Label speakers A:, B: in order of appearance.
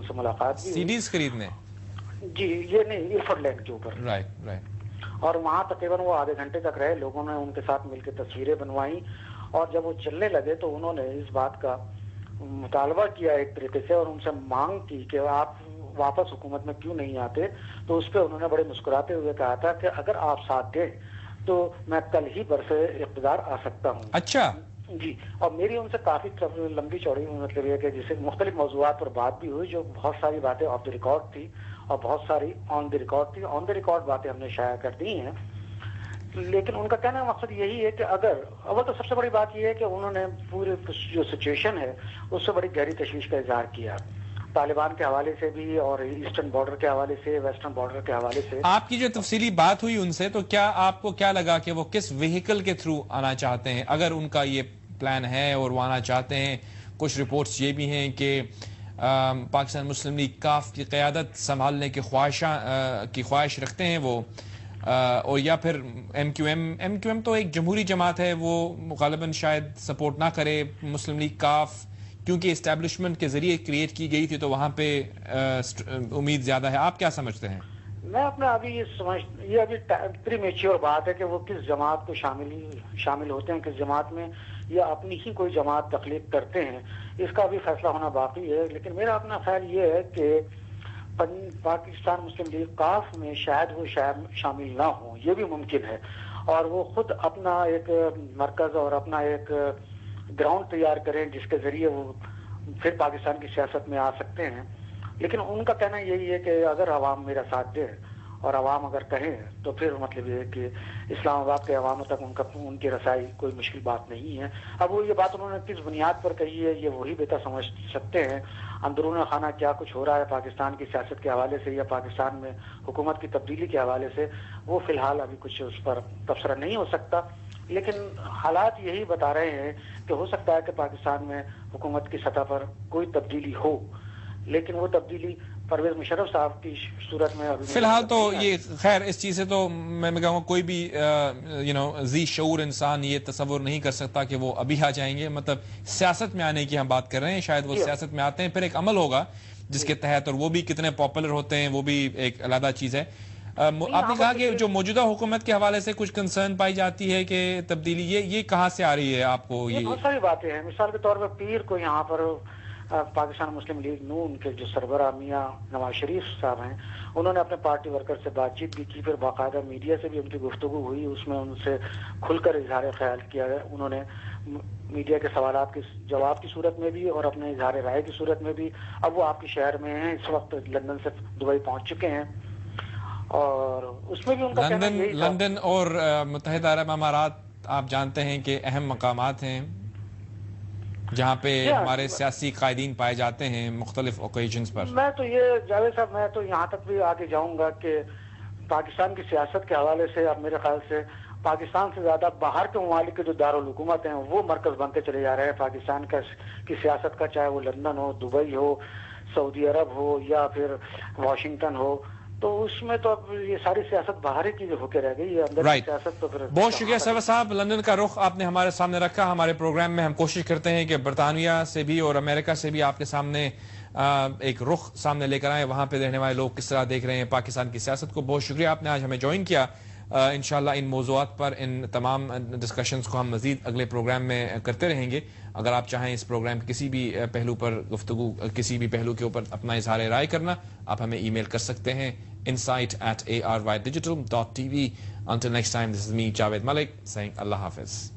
A: سے ملاقات بھی
B: سیڈیز خریدنے؟
A: جی یہ نہیں، ایرفورڈ لینڈ کے اوپر.
B: رائٹ.
A: اور وہاں تقریباً وہ آدھے گھنٹے تک رہے، لوگوں نے ان کے ساتھ مل کے تصویریں بنوائیں، اور جب وہ چلنے لگے تو انہوں نے اس بات کا مطالبہ کیا ایک طریقے سے، اور ان سے مانگ کی کہ آپ واپس حکومت میں کیوں نہیں آتے. تو اس پہ انہوں نے بڑے مسکراتے ہوئے کہا تھا کہ اگر آپ ساتھ دیں تو میں کل ہی برسے اقتدار آ سکتا ہوں.
B: اچھا
A: جی. اور میری ان سے کافی لمبی چوڑی مطلب یہ کہ جسے مختلف موضوعات پر بات بھی ہوئی، جو بہت ساری باتیں آف دی ریکارڈ تھی اور بہت ساری آن دی ریکارڈ تھی. آن دی ریکارڈ باتیں ہم نے شائع کر دی ہیں، لیکن ان کا کہنا مقصد یہی ہے کہ اگر اول تو سب سے بڑی بات یہ ہے کہ انہوں نے پورے جو سچویشن ہے اس سے بڑی گہری تشویش کا اظہار کیا، طالبان کے حوالے سے بھی اور ایسٹرن بارڈر کے حوالے سے، ویسٹرن بارڈر کے حوالے سے.
B: آپ کی جو تفصیلی بات ہوئی ان سے، تو کیا آپ کو کیا لگا کہ وہ کس وہیکل کے تھرو آنا چاہتے ہیں، اگر ان کا یہ پلان ہے اور وہ آنا چاہتے ہیں؟ کچھ رپورٹس یہ بھی ہیں کہ پاکستان مسلم لیگ کاف کی قیادت سنبھالنے کی خواہش رکھتے ہیں وہ، اور یا پھر ایم کیو ایم تو ایک جمہوری جماعت ہے، وہ غالباً شاید سپورٹ نہ کرے مسلم لیگ کاف، کیونکہ اسٹیبلشمنٹ کے ذریعے کریٹ کی گئی تھی تو وہاں پہ امید زیادہ ہے. آپ کیا سمجھتے ہیں؟
A: میں اپنا ابھی یہ ابھی پری میچور بات ہے کہ وہ کس جماعت کو شامل ہوتے ہیں، کس جماعت میں، یا اپنی ہی کوئی جماعت تخلیق کرتے ہیں، اس کا بھی فیصلہ ہونا باقی ہے. لیکن میرا اپنا خیال یہ ہے کہ پاکستان مسلم لیگ کاف میں شاید وہ شامل نہ ہوں، یہ بھی ممکن ہے، اور وہ خود اپنا ایک مرکز اور اپنا ایک گراؤنڈ تیار کریں جس کے ذریعے وہ پھر پاکستان کی سیاست میں آ سکتے ہیں. لیکن ان کا کہنا یہی ہے کہ اگر عوام میرا ساتھ دے اور عوام اگر کہیں تو پھر مطلب یہ ہے کہ اسلام آباد کے عواموں تک ان کی رسائی کوئی مشکل بات نہیں ہے. اب وہ یہ بات انہوں نے کس بنیاد پر کہی ہے یہ وہی بہتر سمجھ سکتے ہیں. اندرون خانہ کیا کچھ ہو رہا ہے پاکستان کی سیاست کے حوالے سے یا پاکستان میں حکومت کی تبدیلی کے حوالے سے، وہ فی الحال ابھی کچھ اس پر تبصرہ نہیں ہو سکتا. لیکن حالات یہی بتا رہے ہیں کہ ہو سکتا ہے کہ پاکستان میں حکومت کی سطح پر کوئی تبدیلی ہو، لیکن وہ تبدیلی پرویز مشرف صاحب کی صورت میں ابھی
B: فی الحال تو یہ خیر اس چیز سے تو میں کہوں گا کوئی بھی ذی شعور انسان یہ تصور نہیں کر سکتا کہ وہ ابھی آ جائیں گے. مطلب سیاست میں آنے کی ہم بات کر رہے ہیں، شاید وہ سیاست میں آتے ہیں، پھر ایک عمل ہوگا جس کے تحت، اور وہ بھی کتنے پاپولر ہوتے ہیں وہ بھی ایک علیحدہ چیز ہے. آپ نے کہا کہ جو موجودہ حکومت کے حوالے سے کچھ کنسرن پائی جاتی ہے کہ تبدیلی یہ کہاں سے آ رہی ہے آپ کو؟
A: یہ بہت ساری باتیں ہیں. مثال کے طور پر پیر کو یہاں پر پاکستان مسلم لیگ نون کے جو سربراہ میاں نواز شریف صاحب ہیں، انہوں نے اپنے پارٹی ورکر سے بات چیت بھی کی، پھر باقاعدہ میڈیا سے بھی ان کی گفتگو ہوئی، اس میں ان سے کھل کر اظہار خیال کیا ہے. انہوں نے میڈیا کے سوالات کے جواب کی صورت میں بھی اور اپنے اظہار رائے کی صورت میں بھی. اب وہ آپ کے شہر میں ہیں، اس وقت لندن سے دبئی پہنچ چکے ہیں، اور اس میں بھی ان کا
B: لندن اور متحدہ عرب امارات آپ جانتے ہیں کہ اہم مقامات ہیں جہاں پہ ہمارے سیاسی قائدین پائے جاتے ہیں مختلف اوکیجنز پر.
A: میں تو یہ جاوید صاحب میں تو یہاں تک بھی آگے جاؤں گا کہ پاکستان کی سیاست کے حوالے سے اب میرے خیال سے پاکستان سے زیادہ باہر کے ممالک کے جو دارالحکومت ہیں وہ مرکز بنتے چلے جا رہے ہیں پاکستان کی سیاست کا، چاہے وہ لندن ہو، دبئی ہو، سعودی عرب ہو یا پھر واشنگٹن ہو. تو اس میں تو اب یہ ساری سیاست باہر ہی کی ہو کے رہ گئی ہے، اندر کی سیاست تو پھر.
B: بہت شکریہ سرور صاحب، لندن کا رخ آپ نے ہمارے سامنے رکھا. ہمارے پروگرام میں ہم کوشش کرتے ہیں کہ برطانیہ سے بھی اور امریکہ سے بھی آپ کے سامنے ایک رخ سامنے لے کر آئیں، وہاں پہ رہنے والے لوگ کس طرح دیکھ رہے ہیں پاکستان کی سیاست کو. بہت شکریہ آپ نے آج ہمیں جوائن کیا. انشاءاللہ ان موضوعات پر ان تمام ڈسکشنز کو ہم مزید اگلے پروگرام میں کرتے رہیں گے. اگر آپ چاہیں اس پروگرام کے کسی بھی پہلو پر گفتگو، کسی بھی پہلو کے اوپر اپنا اظہار رائے کرنا، آپ ہمیں ای میل کر سکتے ہیں insight@arydigital.tv. Until next time, this is me, Javed Malik, saying Allah Hafiz.